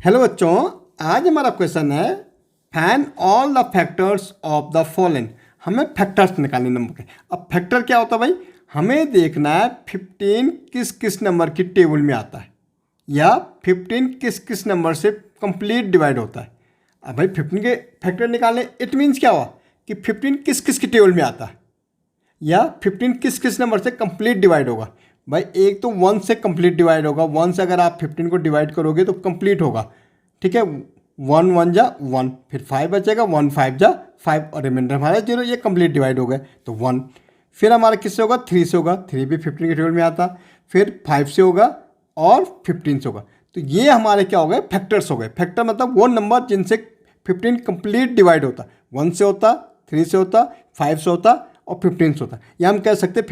Hello बच्चों, आज हमारा क्वेश्चन है find all the factors of the following. हमें फैक्टर्स निकालने नंबर के। अब फैक्टर क्या होता है भाई? हमें देखना है 15 किस किस नंबर की टेबल में आता है या 15 किस किस नंबर से कंप्लीट डिवाइड होता है। अब भाई 15 के फैक्टर निकालने इट मीन्स क्या हुआ कि 15 किस किस की टेबल में आता है या 15 किस किस नंबर से कंप्लीट डिवाइड होगा। भाई एक तो 1 से कंप्लीट डिवाइड होगा, 1 से अगर आप 15 को डिवाइड करोगे तो कंप्लीट होगा, ठीक है। 1 1 जा 1, फिर 5 बचेगा, 1 5 जा 5 और रिमाइंडर हमारा 0, ये कंप्लीट डिवाइड हो गए तो 1। फिर हमारा किससे होगा? 3 से होगा, 3 भी 15 के टेबल में आता। फिर 5 से होगा और 15 से होगा। तो ये हमारे क्या हो गए? फैक्टर्स हो गए। फैक्टर मतलब वो नंबर जिनसे 15 कंप्लीट डिवाइड होता। 1 से होता, 3 से होता, 5 से होता और 15 से होता। या हम कह सकते हैं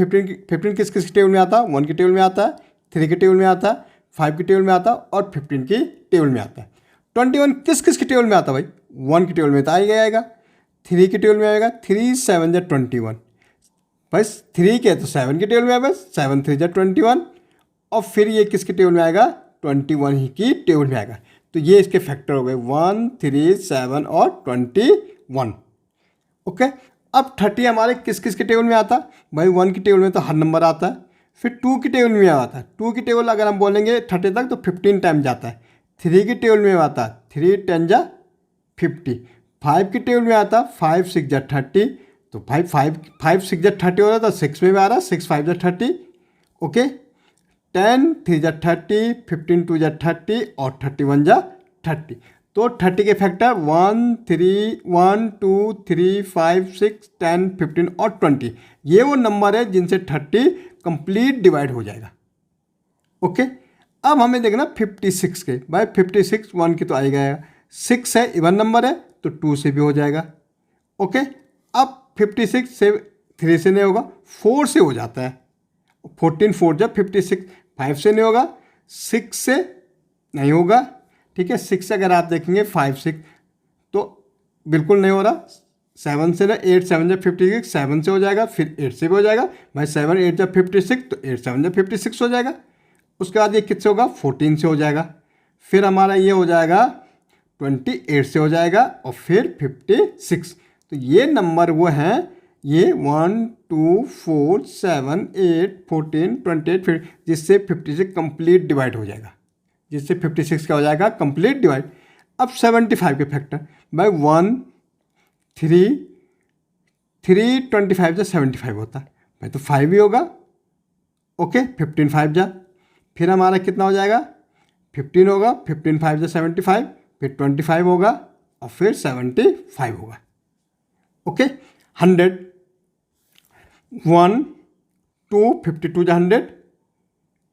15 किस किस टेबल में आता है? 1 की टेबल में आता है, 3 की टेबल में आता है, 5 की टेबल में आता है और 15 की टेबल में आता है। 21 किस किस की टेबल में आता है भाई? 1 की टेबल में तो आ ही आएगा, 3 की टेबल में आएगा, 3 7 जा 21, बस 3 के तो 7 की टेबल में आएगा, 7 3 जा 21 और फिर ये किसकी टेबल में आएगा? 21 ही की टेबल में आएगा। तो ये इसके फैक्टर हो गए 1 3 7 और 21। ओके। अब 30 हमारे किस किस के टेबल में आता? भाई 1 की टेबल में तो हर नंबर आता है। फिर 2 की टेबल में आता है। 2 की टेबल अगर हम बोलेंगे 30 तक तो 15 टाइम जाता है। 3 की टेबल में आता है, 3 10 जा 50। 5 की टेबल में आता है, 5 6 जा 30। तो भाई 5 6 जा 30 हो रहा था, 6 में भी आ रहा, 6 5 जा 30। ओके। 10 3 जा 30, 15 2 जा 30 और 31 जा 30। तो 30 के फैक्टर 1 3 1 2 3 5 6 10 15 और 20। ये वो नंबर है जिनसे 30 कंप्लीट डिवाइड हो जाएगा। ओके। अब हमें देखना 56 के। भाई 56 1 की तो आ गया, 6 है इवन नंबर है तो 2 से भी हो जाएगा। ओके। अब 56 से 3 से नहीं होगा, 4 से हो जाता है। 14 4 जब 56, 5 से नहीं होगा, 6 से नहीं होगा, ठीक है। 6 से अगर आप देखेंगे 5 6 तो बिल्कुल नहीं हो रहा। 7 से ना 8 7 जब 56, 7 से हो जाएगा, फिर 8 से भी हो जाएगा। भाई 7 8 जब 56 तो 8 7 जब 56 हो जाएगा। उसके बाद ये किससे होगा? 14 से हो जाएगा। फिर हमारा ये हो जाएगा 28 से हो जाएगा और फिर 56। तो ये नंबर वो हैं, ये 1 2 4 7 8 14 28, फिर जिससे 56 कंप्लीट डिवाइड हो जाएगा, जिससे 56 का हो जाएगा कंप्लीट डिवाइड। अब 75 के फैक्टर, भाई 1 3 3 25 जा 75 होता है, भाई तो 5 ही होगा। ओके। 15 5 जा, फिर हमारा कितना हो जाएगा? 15 होगा, 15 5 जा 75, फिर 25 होगा और फिर 75 होगा। ओके। 100 1 2 52 जा 100।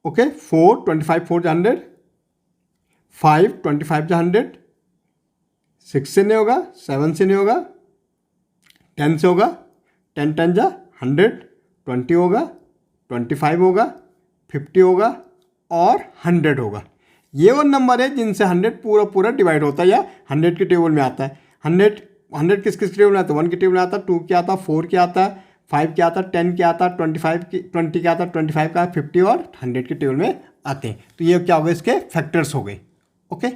ओके। 4 25 4 जा 100, 5 25 जा 100, 6 से नहीं होगा, 7 से नहीं होगा, 10 से होगा, 10 10 जा 100, 20 होगा, 25 होगा, 50 होगा और 100 होगा। ये वो नंबर है जिनसे 100 पूरा पूरा डिवाइड होता है या 100 के टेबल में आता है। 100 किस किस टेबल में आता है? 1 के टेबल में आता है, 2 के आता है, 4 के आता है, 5 के आता है, 10 के आता है, 20 के आता है, 25 का, 50 और 100 के टेबल में आते हैं। तो ये क्या हो गए? इसके फैक्टर्स हो गए। ओके।